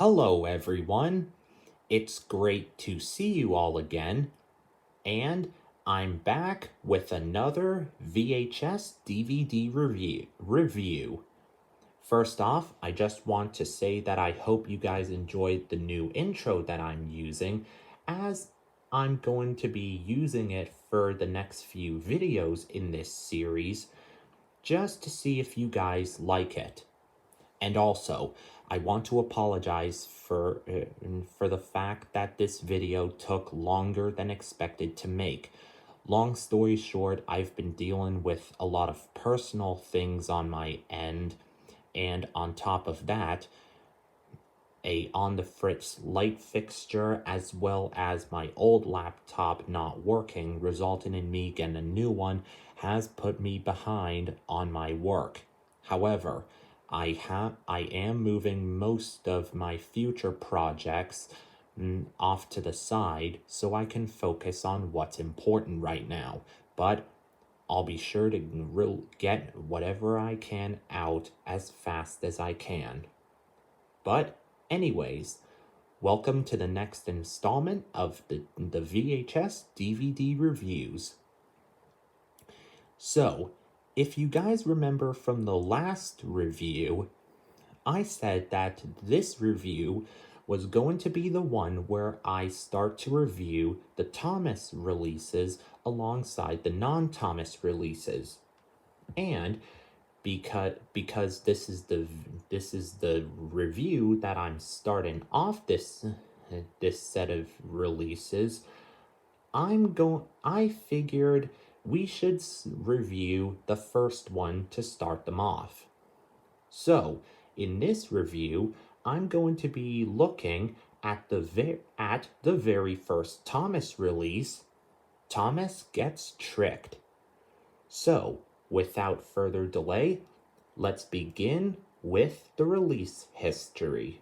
Hello, everyone. It's great to see you all again, and I'm back with another VHS DVD review. First off, I just want to say that I hope you guys enjoyed the new intro that I'm using, as I'm going to be using it for the next few videos in this series, just to see if you guys like it. And also, I want to apologize for the fact that this video took longer than expected to make. Long story short, I've been dealing with a lot of personal things on my end, and on top of that, a on the fritz light fixture as well as my old laptop not working, resulting in me getting a new one, has put me behind on my work. However, I am moving most of my future projects off to the side so I can focus on what's important right now. But I'll be sure to get whatever I can out as fast as I can. But anyways, welcome to the next installment of the VHS DVD reviews. So, if you guys remember from the last review, I said that this review was going to be the one where I start to review the Thomas releases alongside the non-Thomas releases. And because this is the review that I'm starting off this set of releases, I figured we should review the first one to start them off. So, in this review, I'm going to be looking at the very first Thomas release, Thomas Gets Tricked. So, without further delay, let's begin with the release history.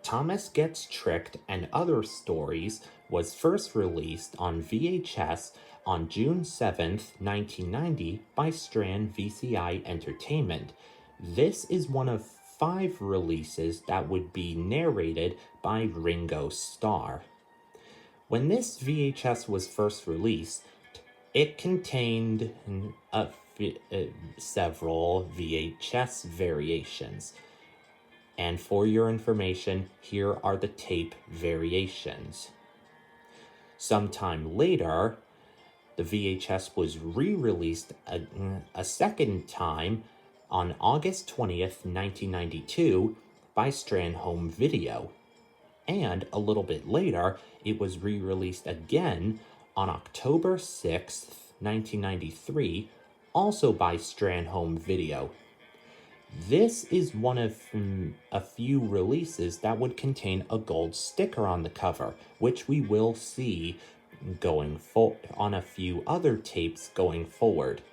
Thomas Gets Tricked and Other Stories was first released on VHS on June 7th, 1990 by Strand VCI Entertainment. This is one of 5 releases that would be narrated by Ringo Starr. When this VHS was first released, it contained several VHS variations. And for your information, here are the tape variations. Sometime later, the VHS was re-released a second time on August 20th, 1992 by Strand Home Video. And a little bit later, it was re-released again on October 6th, 1993, also by Strand Home Video. This is one of a few releases that would contain a gold sticker on the cover, which we will see going on a few other tapes going forward.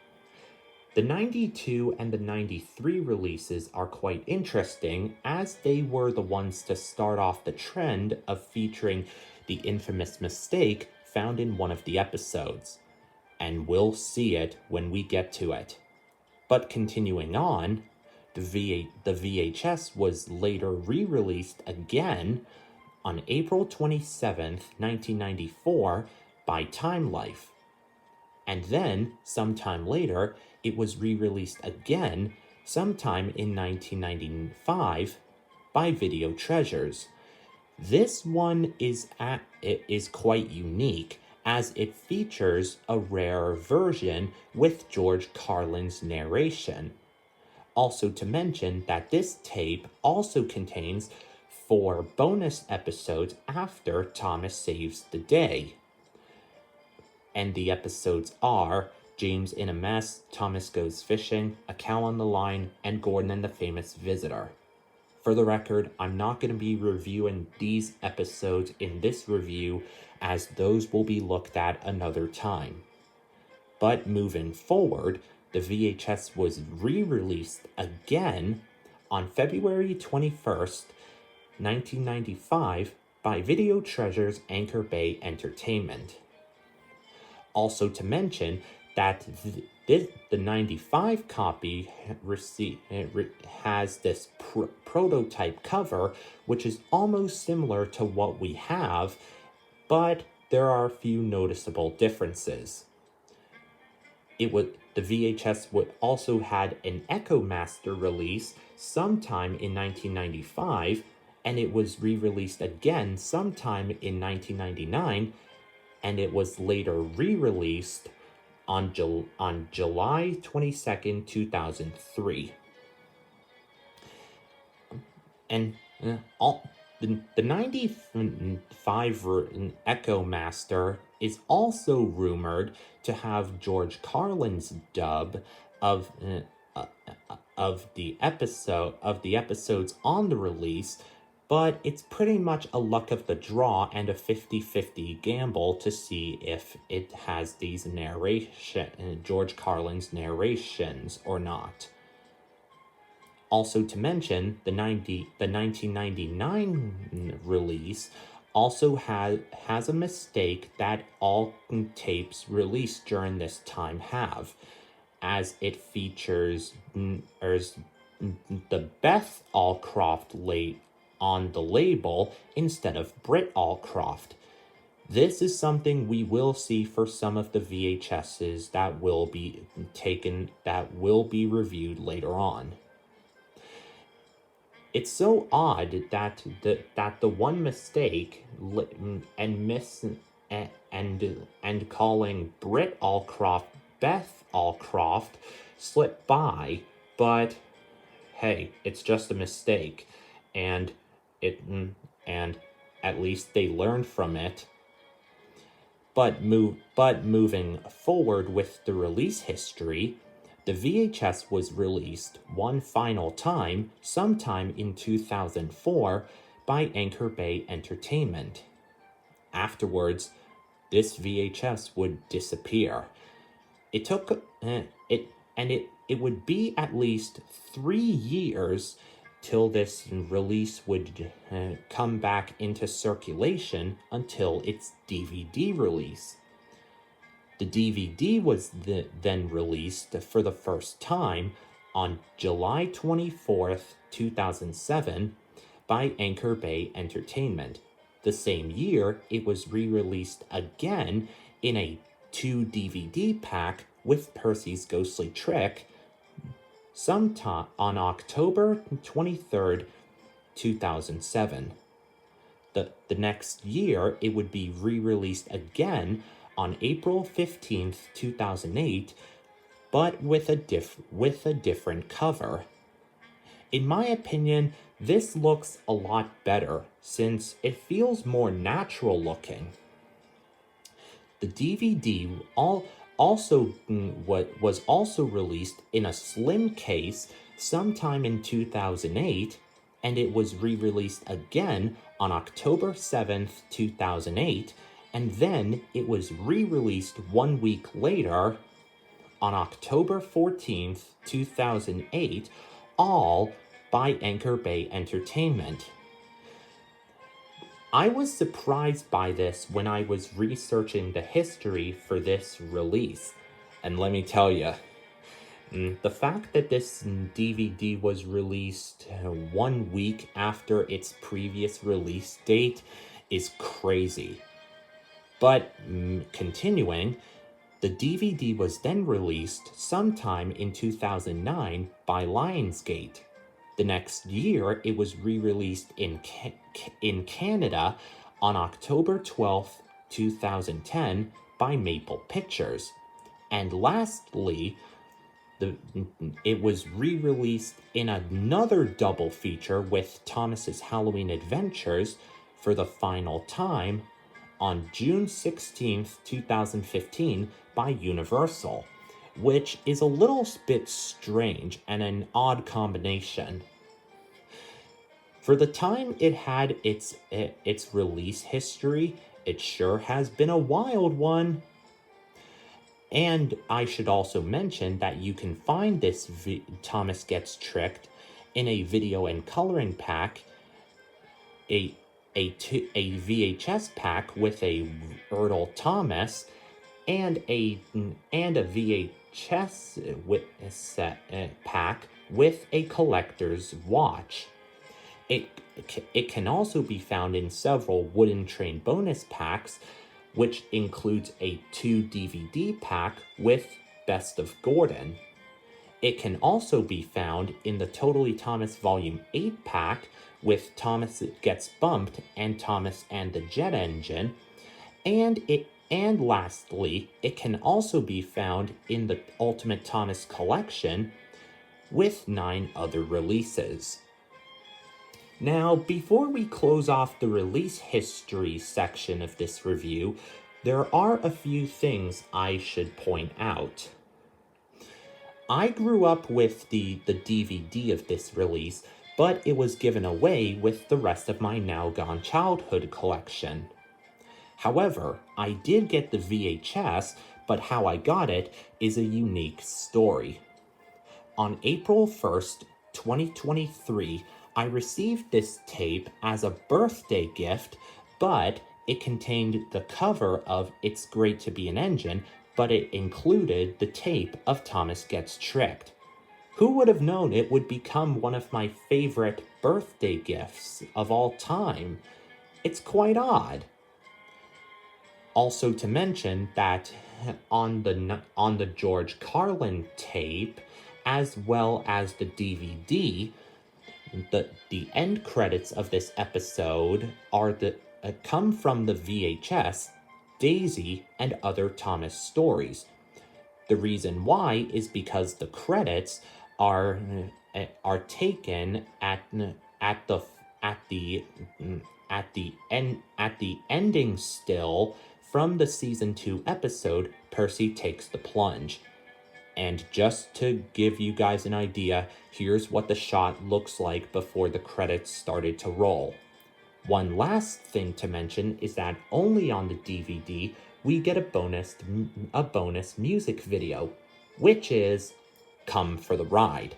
The 92 and the 93 releases are quite interesting, as they were the ones to start off the trend of featuring the infamous mistake found in one of the episodes. And we'll see it when we get to it. But continuing on, the VHS was later re-released again on April 27th, 1994 by Time Life. And then, sometime later, it was re-released again sometime in 1995 by Video Treasures. This one is quite unique, as it features a rare version with George Carlin's narration. Also to mention that this tape also contains 4 bonus episodes after Thomas Saves the Day. And the episodes are James in a Mess, Thomas Goes Fishing, A Cow on the Line, and Gordon and the Famous Visitor. For the record, I'm not going to be reviewing these episodes in this review, as those will be looked at another time. But moving forward, the VHS was re-released again on February 21st, 1995 by Video Treasures Anchor Bay Entertainment. Also to mention that the 95 copy has this prototype cover, which is almost similar to what we have, but there are a few noticeable differences. The VHS would also had an Echo Master release sometime in 1995, and it was re-released again sometime in 1999, and it was later re-released on July 22nd, 2003. And the 95 Echo Master is also rumored to have George Carlin's dub of the episodes on the release, but it's pretty much a luck of the draw and a 50-50 gamble to see if it has these George Carlin's narrations or not. Also to mention, the 1999 release also has a mistake that all tapes released during this time have, as it features the Beth Allcroft on the label instead of Britt Allcroft. This is something we will see for some of the VHSs that will be reviewed later on. It's so odd that the one mistake and calling Britt Allcroft Beth Allcroft slipped by, but hey, it's just a mistake, and at least they learned from it. But moving forward with the release history, the VHS was released one final time sometime in 2004 by Anchor Bay Entertainment. Afterwards, this VHS would disappear. It would be at least 3 years till this release would come back into circulation until its DVD release. The DVD was then released for the first time on July 24th, 2007 by Anchor Bay Entertainment. The same year, it was re-released again in a 2 DVD pack with Percy's Ghostly Trick sometime on October 23rd, 2007. The next year, it would be re-released again on April 15th, 2008, but with a different cover. In my opinion, this looks a lot better since it feels more natural looking. The DVD was also released in a slim case sometime in 2008, and it was re-released again on October 7th, 2008, and then it was re-released 1 week later on October 14th, 2008, all by Anchor Bay Entertainment. I was surprised by this when I was researching the history for this release, and let me tell you, the fact that this DVD was released 1 week after its previous release date is crazy. But continuing, the DVD was then released sometime in 2009 by Lionsgate. The next year, it was re-released in Canada on October 12th, 2010 by Maple Pictures. And lastly, it was re-released in another double feature with Thomas's Halloween Adventures for the final time on June 16th, 2015 by Universal, which is a little bit strange and an odd combination. For the time it had its release history, it sure has been a wild one. And I should also mention that you can find this Thomas Gets Tricked in a video and coloring pack, a VHS pack with a Erdl Thomas, and a VHS pack with a collector's watch. It, it can also be found in several Wooden Train bonus packs, which includes a 2 DVD pack with Best of Gordon. It can also be found in the Totally Thomas Volume 8 pack with Thomas Gets Bumped and Thomas and the Jet Engine, and lastly, it can also be found in the Ultimate Thomas Collection with 9 other releases. Now, before we close off the release history section of this review, there are a few things I should point out. I grew up with the DVD of this release, but it was given away with the rest of my now gone childhood collection. However, I did get the VHS, but how I got it is a unique story. On April 1st, 2023, I received this tape as a birthday gift, but it contained the cover of It's Great to Be an Engine, but it included the tape of Thomas Gets Tricked. Who would have known it would become one of my favorite birthday gifts of all time? It's quite odd. Also to mention that on the George Carlin tape, as well as the DVD, the end credits of this episode are come from the VHS, Daisy, and Other Thomas Stories. The reason why is because the credits are taken at the ending still from the season 2 episode Percy Takes the Plunge. And just to give you guys an idea, here's what the shot looks like before the credits started to roll. One last thing to mention is that only on the DVD we get a bonus music video, which is Come for the Ride.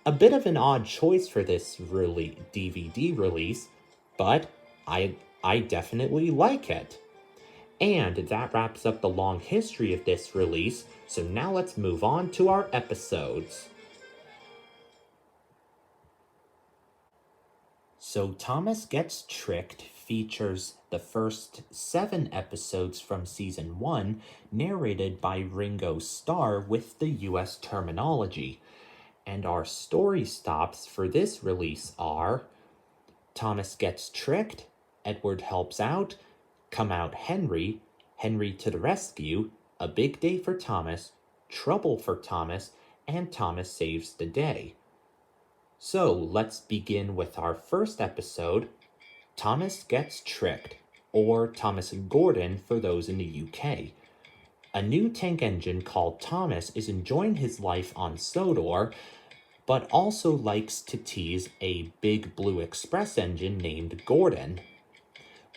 A bit of an odd choice for this DVD release, but I definitely like it. And that wraps up the long history of this release, so now let's move on to our episodes. So Thomas Gets Tricked features the first 7 episodes from Season 1, narrated by Ringo Starr with the US terminology. And our story stops for this release are Thomas Gets Tricked, Edward Helps Out, Come Out Henry, Henry to the Rescue, A Big Day for Thomas, Trouble for Thomas, and Thomas Saves the Day. So let's begin with our first episode, Thomas Gets Tricked, or Thomas Gordon for those in the UK. A new tank engine called Thomas is enjoying his life on Sodor, but also likes to tease a big blue express engine named Gordon.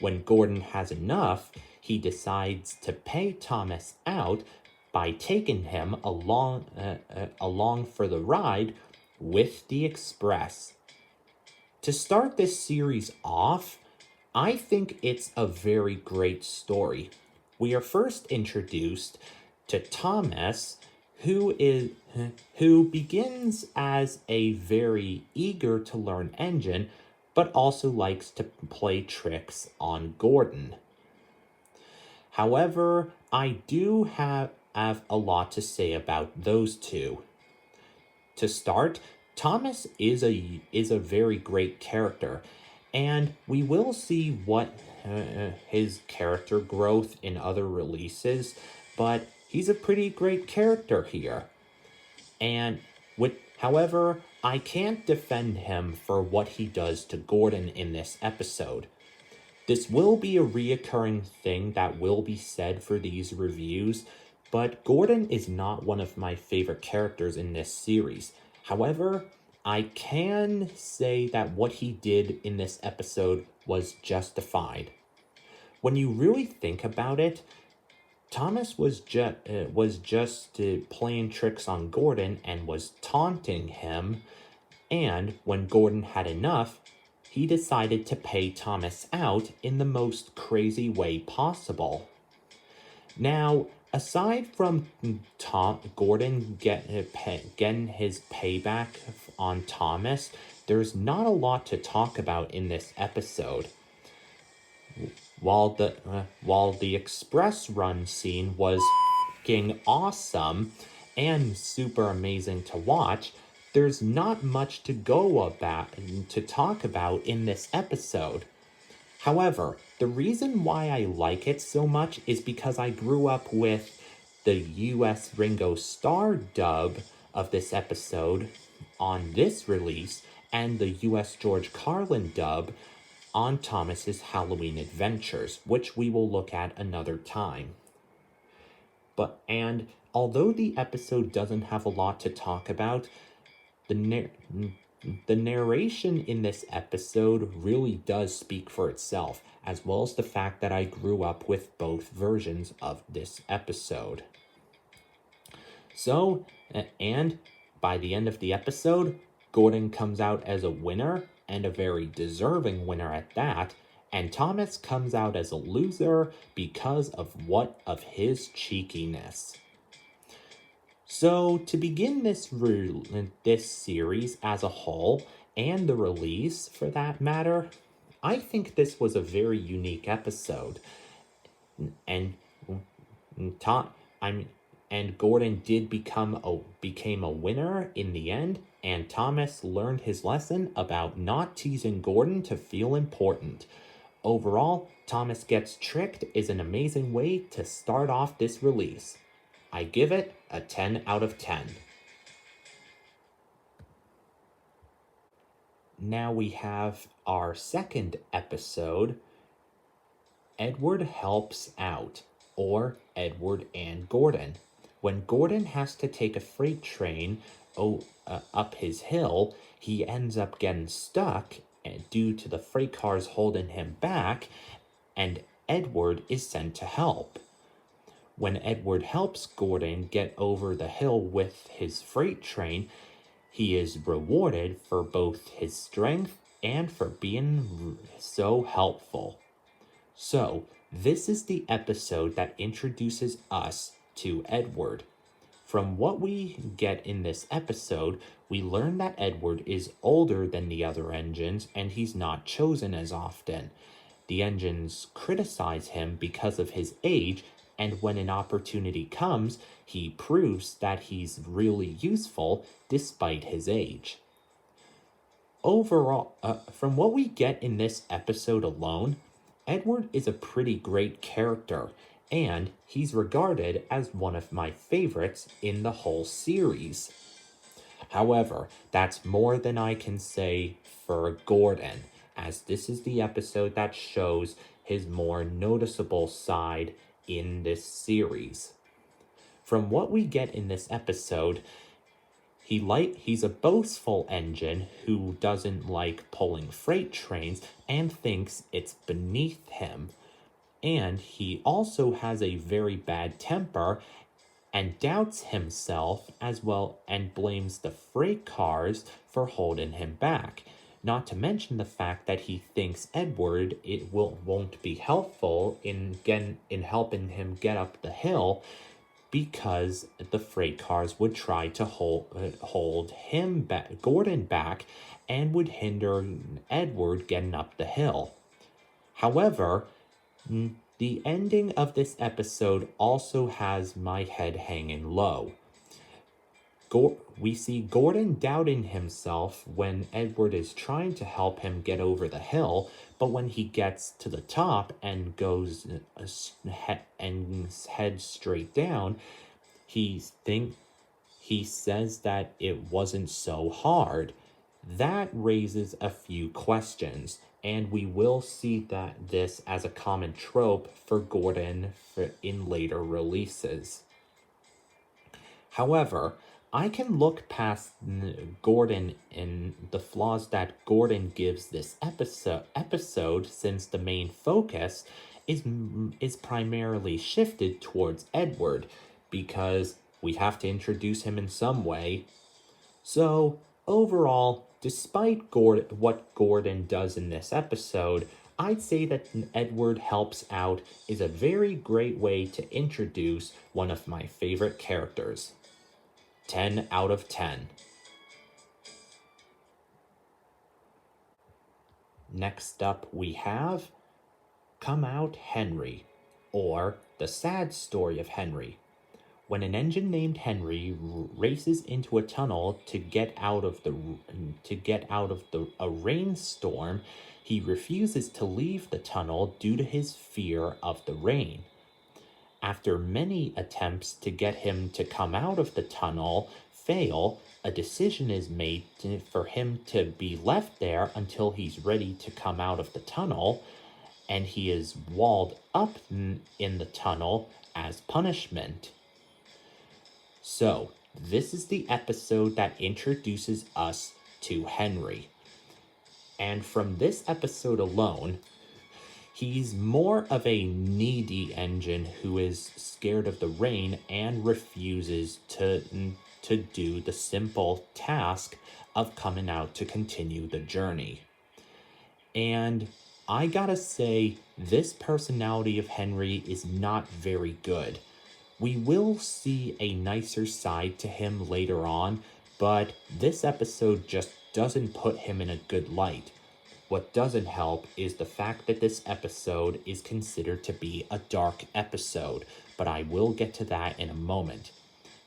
When Gordon has enough, he decides to pay Thomas out by taking him along for the ride with the express. To start this series off, I think it's a very great story. We are first introduced to Thomas, who begins as a very eager to learn engine, but also likes to play tricks on Gordon. However, I do have a lot to say about those two. To start, Thomas is a very great character, and we will see what his character growth in other releases, but he's a pretty great character here. And however, I can't defend him for what he does to Gordon in this episode. This will be a reoccurring thing that will be said for these reviews, but Gordon is not one of my favorite characters in this series. However, I can say that what he did in this episode was justified. When you really think about it, Thomas was just playing tricks on Gordon and was taunting him, and when Gordon had enough, he decided to pay Thomas out in the most crazy way possible. Now, Aside from Gordon getting his payback on Thomas, there's not a lot to talk about in this episode. While the express run scene was fucking awesome and super amazing to watch, there's not much to talk about in this episode. However, the reason why I like it so much is because I grew up with the US Ringo Starr dub of this episode on this release and the US George Carlin dub on Thomas's Halloween Adventures, which we will look at another time. And although the episode doesn't have a lot to talk about, the narration in this episode really does speak for itself, as well as the fact that I grew up with both versions of this episode. So, and by the end of the episode, Gordon comes out as a winner, and a very deserving winner at that, and Thomas comes out as a loser because of his cheekiness. So, to begin this series as a whole, and the release for that matter, I think this was a very unique episode. And Gordon became a winner in the end, and Thomas learned his lesson about not teasing Gordon to feel important. Overall, Thomas Gets Tricked is an amazing way to start off this release. I give it a 10 out of 10. Now we have our second episode, Edward Helps Out, or Edward and Gordon. When Gordon has to take a freight train up his hill, he ends up getting stuck due to the freight cars holding him back, and Edward is sent to help. When Edward helps Gordon get over the hill with his freight train, he is rewarded for both his strength and for being so helpful. So, this is the episode that introduces us to Edward. From what we get in this episode, we learn that Edward is older than the other engines and he's not chosen as often. The engines criticize him because of his age, and when an opportunity comes, he proves that he's really useful despite his age. Overall, from what we get in this episode alone, Edward is a pretty great character, and he's regarded as one of my favorites in the whole series. However, that's more than I can say for Gordon, as this is the episode that shows his more noticeable side in this series. From what we get in this episode, he's a boastful engine who doesn't like pulling freight trains and thinks it's beneath him. And he also has a very bad temper and doubts himself as well, and blames the freight cars for holding him back. Not to mention the fact that he thinks Edward won't be helpful in helping him get up the hill, because the freight cars would try to hold him back, Gordon back, and would hinder Edward getting up the hill. However, the ending of this episode also has my head hanging low. We see Gordon doubting himself when Edward is trying to help him get over the hill, but when he gets to the top and goes and heads straight down, he says that it wasn't so hard. That raises a few questions, and we will see this as a common trope for Gordon in later releases. However, I can look past Gordon and the flaws that Gordon gives this episode, since the main focus is primarily shifted towards Edward, because we have to introduce him in some way. So, overall, despite what Gordon does in this episode, I'd say that Edward Helps Out is a very great way to introduce one of my favorite characters. 10 out of 10. Next up we have Come Out Henry, or The Sad Story of Henry. When an engine named Henry races into a tunnel to get out of a rainstorm, he refuses to leave the tunnel due to his fear of the rain. After many attempts to get him to come out of the tunnel fail, a decision is made for him to be left there until he's ready to come out of the tunnel, and he is walled up in the tunnel as punishment. So, this is the episode that introduces us to Henry. And from this episode alone, he's more of a needy engine who is scared of the rain and refuses to do the simple task of coming out to continue the journey. And I gotta say, this personality of Henry is not very good. We will see a nicer side to him later on, but this episode just doesn't put him in a good light. What doesn't help is the fact that this episode is considered to be a dark episode, but I will get to that in a moment.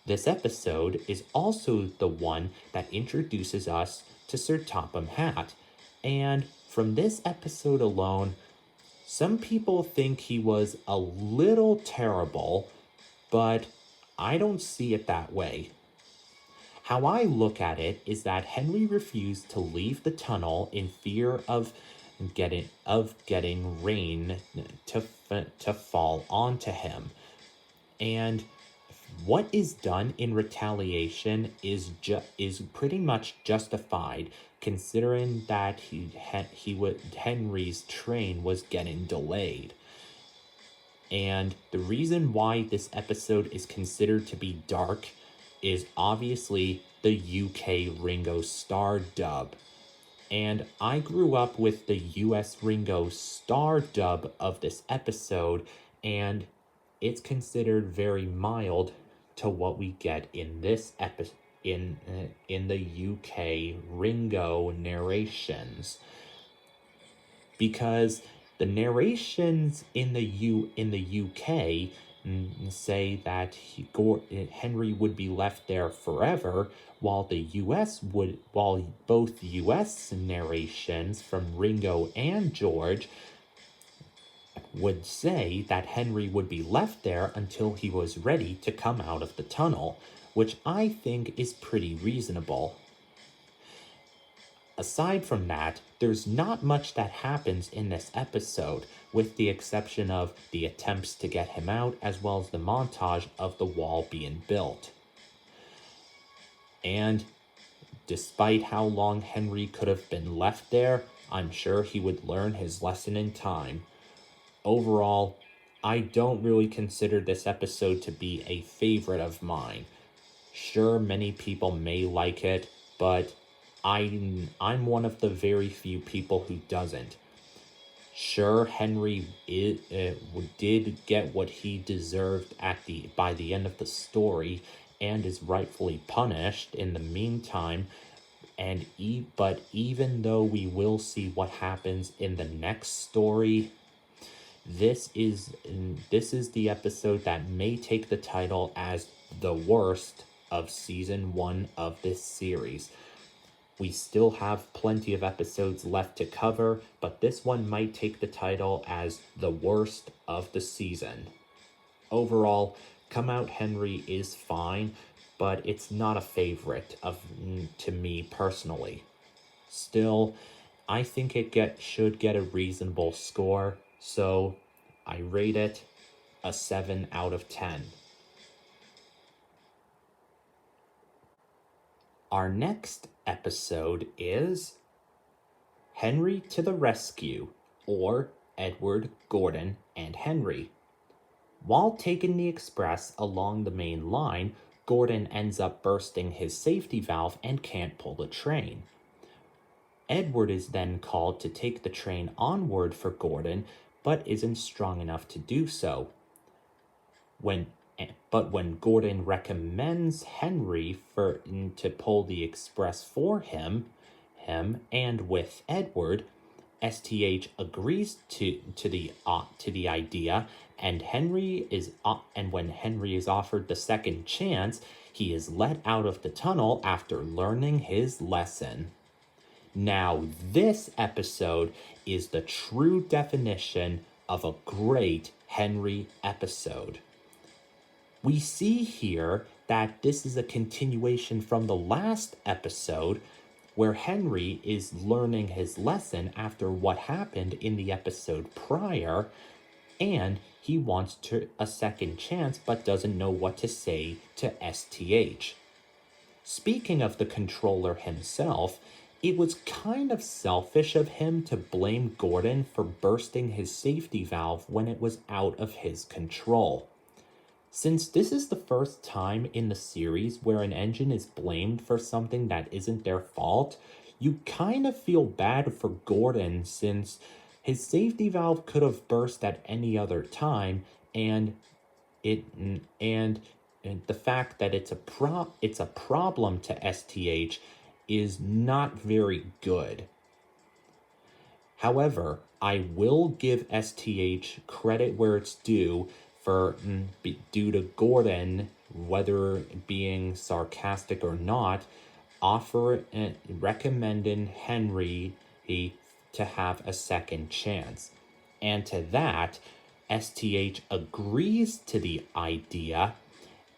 This episode is also the one that introduces us to Sir Topham Hatt, and from this episode alone, some people think he was a little terrible, but I don't see it that way. How I look at it is that Henry refused to leave the tunnel in fear of getting rain to fall onto him. And what is done in retaliation is pretty much justified, considering that Henry's train was getting delayed. And the reason why this episode is considered to be dark is obviously the UK Ringo Starr dub. And I grew up with the US Ringo Starr dub of this episode, and it's considered very mild to what we get in this episode in the UK Ringo narrations, because the narrations in the UK say that Henry would be left there forever, while both US narrations from Ringo and George would say that Henry would be left there until he was ready to come out of the tunnel, which I think is pretty reasonable. Aside from that, there's not much that happens in this episode, with the exception of the attempts to get him out, as well as the montage of the wall being built. And despite how long Henry could have been left there, I'm sure he would learn his lesson in time. Overall, I don't really consider this episode to be a favorite of mine. Sure, many people may like it, but I'm one of the very few people who doesn't. Sure, Henry did get what he deserved by the end of the story, and is rightfully punished in the meantime. But even though we will see what happens in the next story, this is the episode that may take the title as the worst of season 1 of this series. We still have plenty of episodes left to cover, but this one might take the title as the worst of the season. Overall, Come Out Henry is fine, but it's not a favorite to me personally. Still, I think it should get a reasonable score, so I rate it a 7 out of 10. Our next episode is Henry to the Rescue, or Edward, Gordon, and Henry. While taking the express along the main line, Gordon ends up bursting his safety valve and can't pull the train. Edward is then called to take the train onward for Gordon, but isn't strong enough to do so. But when Gordon recommends Henry to pull the express for him and with Edward, STH agrees to the idea, and when Henry is offered the second chance, he is let out of the tunnel after learning his lesson. Now, this episode is the true definition of a great Henry episode. We see here that this is a continuation from the last episode, where Henry is learning his lesson after what happened in the episode prior, and he wants a second chance but doesn't know what to say to STH. Speaking of the controller himself, it was kind of selfish of him to blame Gordon for bursting his safety valve when it was out of his control. Since this is the first time in the series where an engine is blamed for something that isn't their fault, you kind of feel bad for Gordon since his safety valve could have burst at any other time, and the fact that it's a problem to STH is not very good. However, I will give STH credit where it's due for due to Gordon, whether being sarcastic or not, recommending Henry to have a second chance. And to that, STH agrees to the idea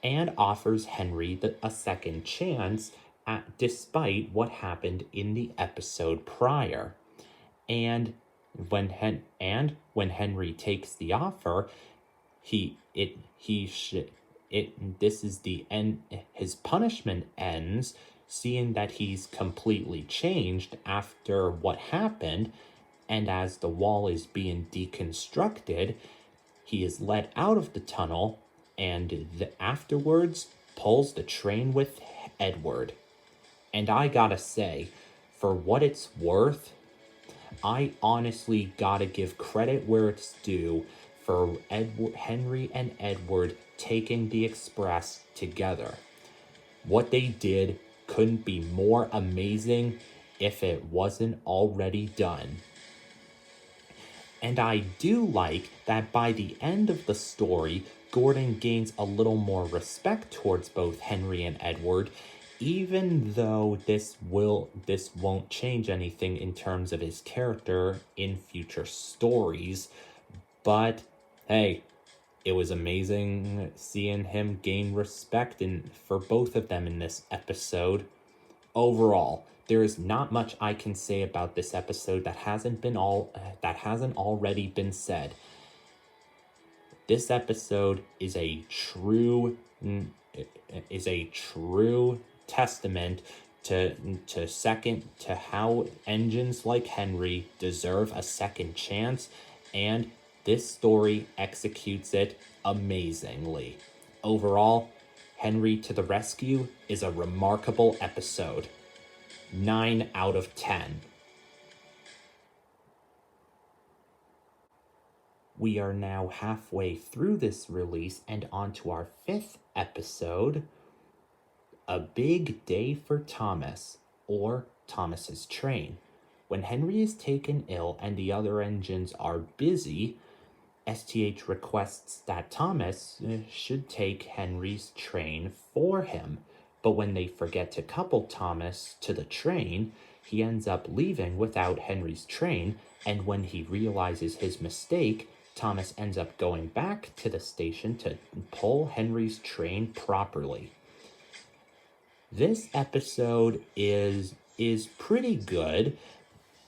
and offers Henry a second chance despite what happened in the episode prior. And when Henry takes the offer, this is the end. His punishment ends, seeing that he's completely changed after what happened, and as the wall is being deconstructed, he is let out of the tunnel, and afterwards pulls the train with Edward. And I gotta say, for what it's worth, I honestly gotta give credit where it's due for Henry and Edward taking the express together. What they did couldn't be more amazing if it wasn't already done. And I do like that by the end of the story, Gordon gains a little more respect towards both Henry and Edward, even though this won't change anything in terms of his character in future stories. But hey, it was amazing seeing him gain respect for both of them in this episode. Overall, there is not much I can say about this episode that hasn't already been said. This episode is a true testament to how engines like Henry deserve a second chance, and this story executes it amazingly. Overall, Henry to the Rescue is a remarkable episode. 9 out of 10. We are now halfway through this release and on to our 5th episode, A Big Day for Thomas, or Thomas's Train. When Henry is taken ill and the other engines are busy, STH requests that Thomas should take Henry's train for him. But when they forget to couple Thomas to the train, he ends up leaving without Henry's train, and when he realizes his mistake, Thomas ends up going back to the station to pull Henry's train properly. This episode is pretty good,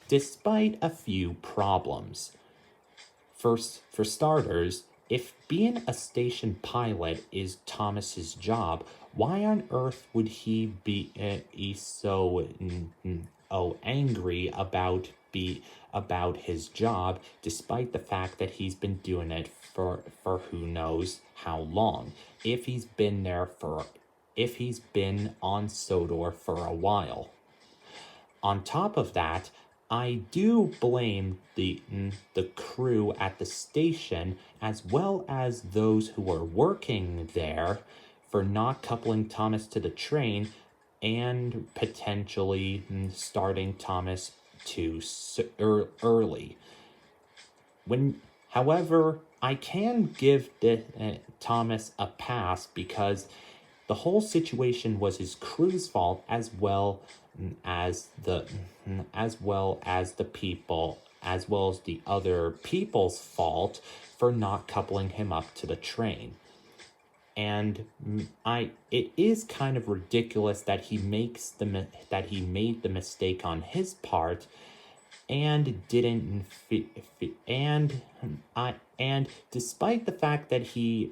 despite a few problems. First, for starters, if being a station pilot is Thomas's job, why on earth would he be so angry about his job, despite the fact that he's been doing it for who knows how long? If he's been on Sodor for a while. On top of that, I do blame the crew at the station as well as those who were working there for not coupling Thomas to the train and potentially starting Thomas too early. However, I can give Thomas a pass because the whole situation was his crew's fault as the as well as the people as well as the other people's fault for not coupling him up to the train. And it is kind of ridiculous that he made the mistake on his part and didn't and despite the fact that he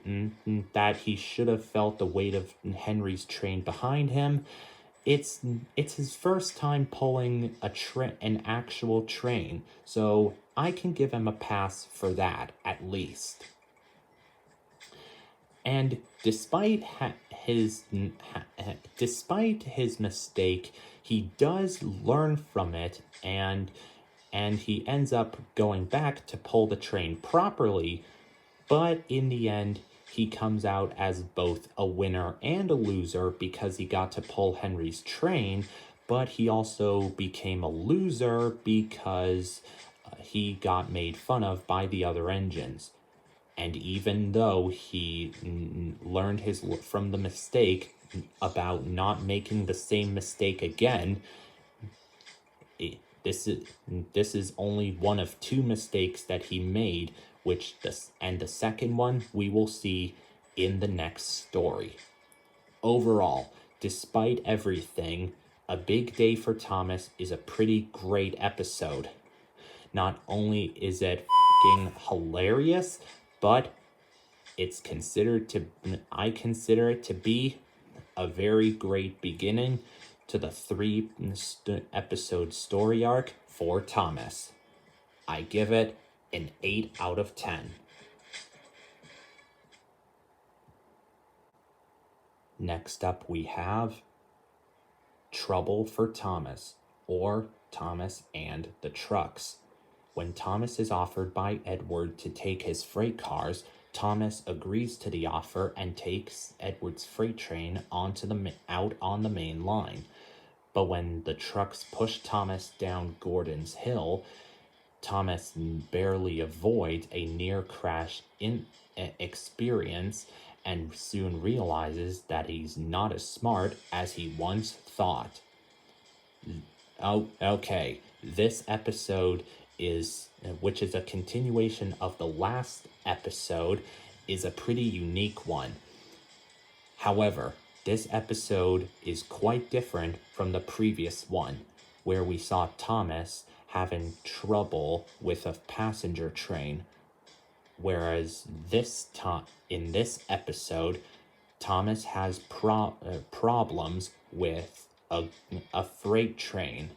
should have felt the weight of Henry's train behind him, it's his first time pulling an actual train, so I can give him a pass for that at least. And despite his mistake, he does learn from it, and he ends up going back to pull the train properly, but in the end, he comes out as both a winner and a loser because he got to pull Henry's train, but he also became a loser because he got made fun of by the other engines. And even though he learned from the mistake about not making the same mistake again, this is only one of two mistakes that he made, and the second one we will see in the next story. Overall, despite everything, A Big Day for Thomas is a pretty great episode. Not only is it f***ing hilarious, but I consider it to be a very great beginning to the 3-episode story arc for Thomas. I give it an 8 out of 10. Next up we have Trouble for Thomas, or Thomas and the Trucks. When Thomas is offered by Edward to take his freight cars, Thomas agrees to the offer and takes Edward's freight train out on the main line. But when the trucks push Thomas down Gordon's Hill, Thomas barely avoids a near-crash experience and soon realizes that he's not as smart as he once thought. Oh, okay. This episode which is a continuation of the last episode, is a pretty unique one. However, this episode is quite different from the previous one, where we saw Thomas having trouble with a passenger train, whereas in this episode, Thomas has problems with a freight train.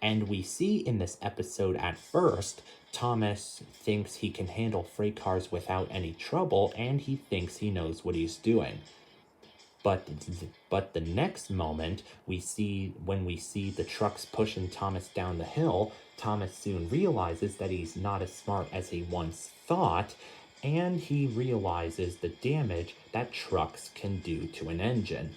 We see in this episode at first, Thomas thinks he can handle freight cars without any trouble, and he thinks he knows what he's doing. But the next moment, when we see the trucks pushing Thomas down the hill, Thomas soon realizes that he's not as smart as he once thought, and he realizes the damage that trucks can do to an engine.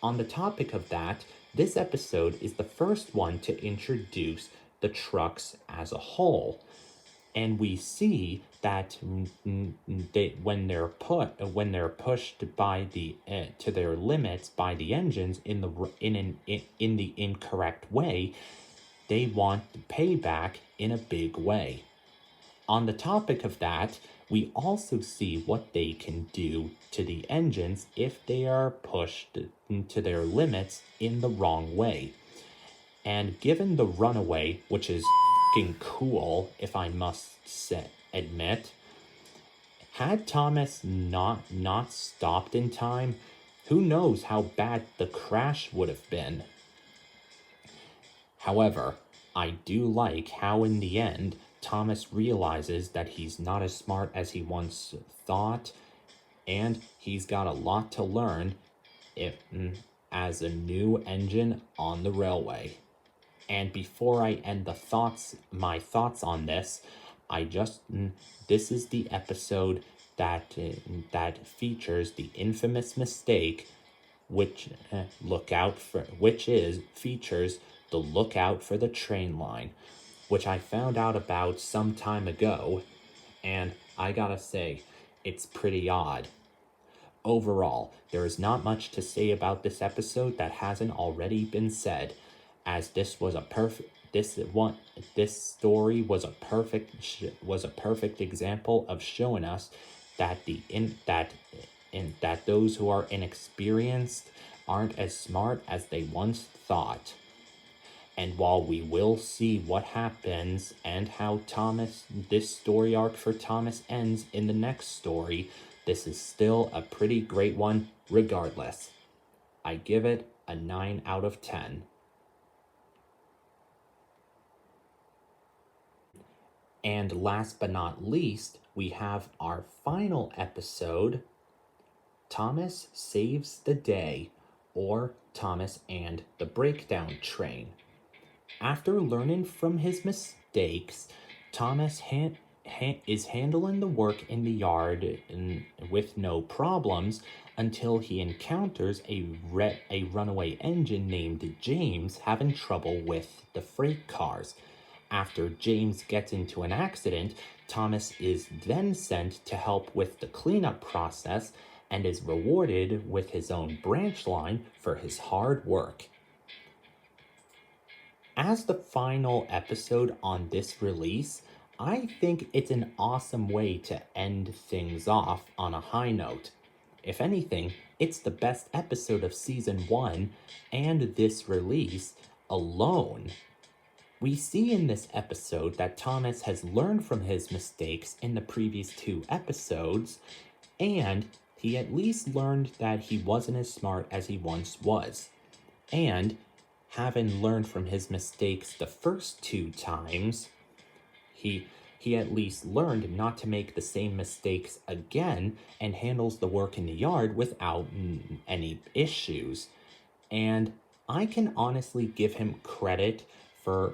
On the topic of that, this episode is the first one to introduce the trucks as a whole, and we see that when they're pushed to their limits by the engines in the incorrect way, they want payback in a big way. On the topic of that, we also see what they can do to the engines if they are pushed to their limits in the wrong way. And given the runaway, which is f***ing cool, if I must admit, had Thomas not stopped in time, who knows how bad the crash would have been. However, I do like how in the end, Thomas realizes that he's not as smart as he once thought, and he's got a lot to learn as a new engine on the railway. And before I end my thoughts on this, this is the episode that features the infamous mistake, which features the lookout for the train line, which I found out about some time ago, and I gotta say, it's pretty odd. Overall, there is not much to say about this episode that hasn't already been said, as this story was a perfect example of showing us that that those who are inexperienced aren't as smart as they once thought. And while we will see what happens and how this story arc for Thomas ends in the next story, this is still a pretty great one regardless. I give it a 9 out of 10. And last but not least, we have our final episode, Thomas Saves the Day, or Thomas and the Breakdown Train. After learning from his mistakes, Thomas is handling the work in the yard with no problems until he encounters a runaway engine named James having trouble with the freight cars. After James gets into an accident, Thomas is then sent to help with the cleanup process and is rewarded with his own branch line for his hard work. As the final episode on this release, I think it's an awesome way to end things off on a high note. If anything, it's the best episode of Season 1 and this release alone. We see in this episode that Thomas has learned from his mistakes in the previous 2 episodes, and he at least learned that he wasn't as smart as he once was. And having learned from his mistakes the first 2 times, he at least learned not to make the same mistakes again and handles the work in the yard without any issues. And I can honestly give him credit for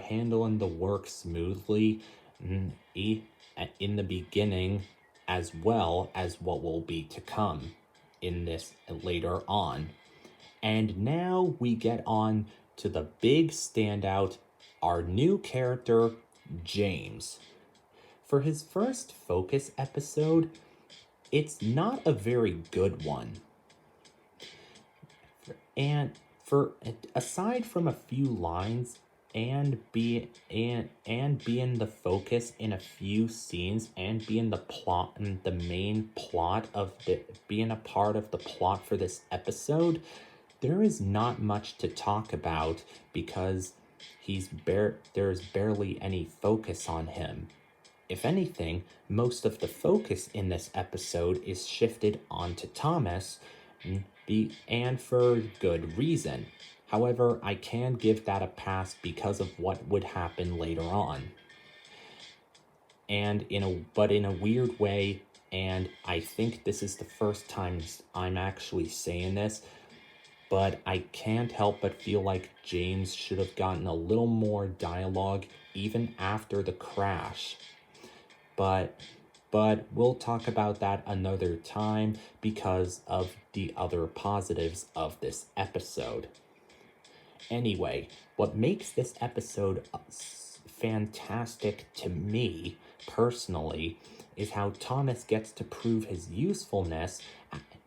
handling the work smoothly in the beginning, as well as what will be to come in this later on. And now we get on to the big standout, our new character, James. For his first focus episode, it's not a very good one. And aside from a few lines and being the focus in a few scenes and being the main plot of being a part of the plot for this episode, there is not much to talk about because there's barely any focus on him. If anything, most of the focus in this episode is shifted onto Thomas, and for good reason. However, I can give that a pass because of what would happen later on. And in a weird way, and I think this is the first time I'm actually saying this, but I can't help but feel like James should have gotten a little more dialogue even after the crash. But we'll talk about that another time because of the other positives of this episode. Anyway, what makes this episode fantastic to me, personally, is how Thomas gets to prove his usefulness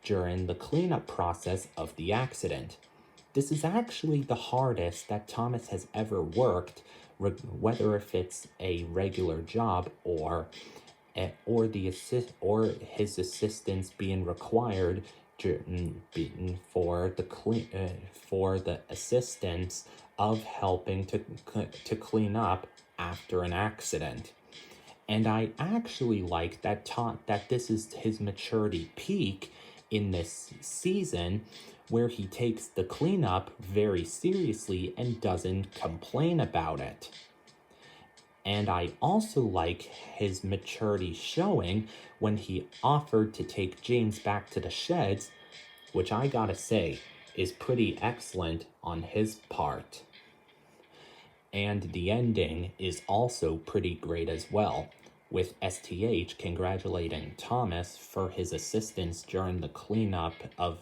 during the cleanup process of the accident. This is actually the hardest that Thomas has ever worked, whether if it's a regular job or his assistance being required for the assistance of helping to clean up after an accident. And I actually like that this is his maturity peak in this season, where he takes the cleanup very seriously and doesn't complain about it. And I also like his maturity showing when he offered to take James back to the sheds, which I gotta say, is pretty excellent on his part. And the ending is also pretty great as well, with STH congratulating Thomas for his assistance during the cleanup of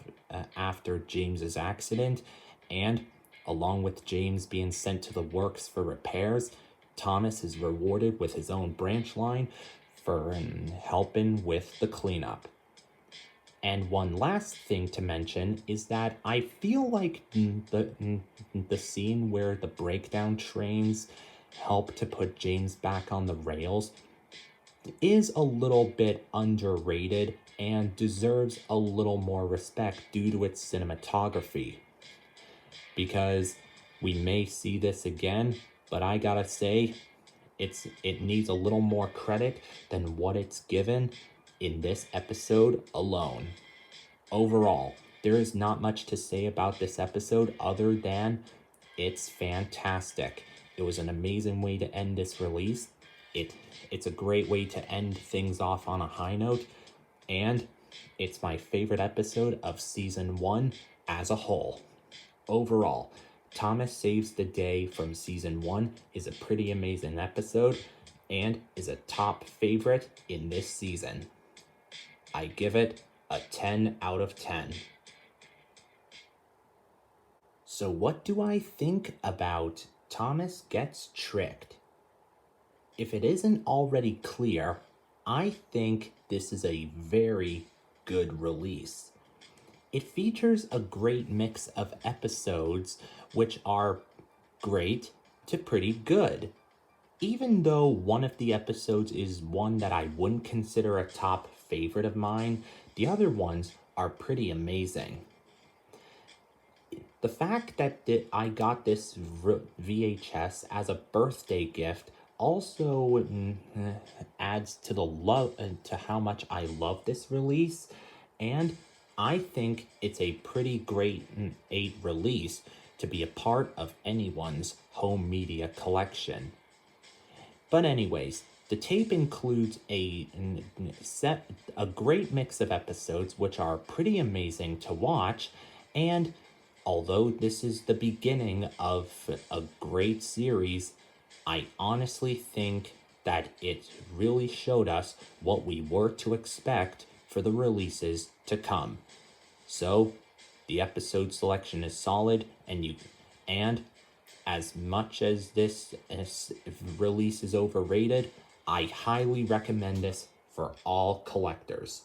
after James's accident, and along with James being sent to the works for repairs, Thomas is rewarded with his own branch line for helping with the cleanup. And one last thing to mention is that I feel like the scene where the breakdown trains help to put James back on the rails is a little bit underrated and deserves a little more respect due to its cinematography. Because we may see this again, but I gotta say, it needs a little more credit than what it's given in this episode alone. Overall, there is not much to say about this episode other than it's fantastic. It was an amazing way to end this release. It's a great way to end things off on a high note, and it's my favorite episode of season 1 as a whole. Overall, Thomas Saves the Day from season 1 is a pretty amazing episode and is a top favorite in this season. I give it a 10 out of 10. So what do I think about Thomas Gets Tricked? If it isn't already clear, I think this is a very good release. It features a great mix of episodes which are great to pretty good. Even though one of the episodes is one that I wouldn't consider a top favorite of mine, the other ones are pretty amazing. The fact that I got this VHS as a birthday gift also adds to the love to how much I love this release, and I think it's a pretty great release to be a part of anyone's home media collection. But anyways, the tape includes a great mix of episodes which are pretty amazing to watch, and although this is the beginning of a great series, I honestly think that it really showed us what we were to expect for the releases to come. So, the episode selection is solid, and as much as this release is overrated, I highly recommend this for all collectors.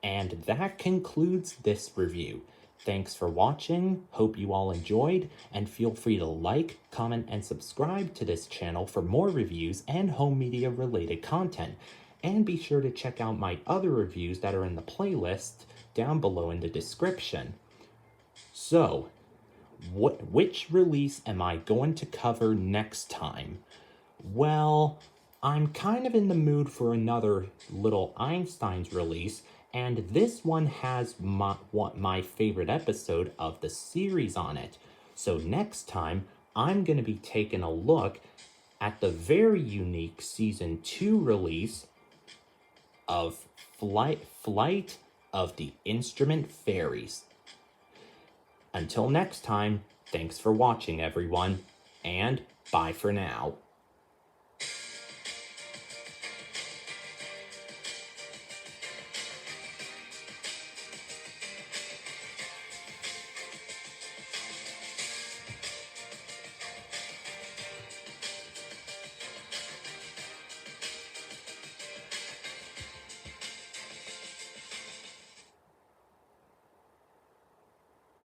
And that concludes this review. Thanks for watching, hope you all enjoyed, and feel free to like, comment, and subscribe to this channel for more reviews and home media related content. And be sure to check out my other reviews that are in the playlist down below in the description. So, which release am I going to cover next time? Well, I'm kind of in the mood for another Little Einstein's release, and this one has my favorite episode of the series on it. So next time, I'm going to be taking a look at the very unique Season 2 release of Flight of the Instrument Fairies. Until next time, thanks for watching everyone, and bye for now.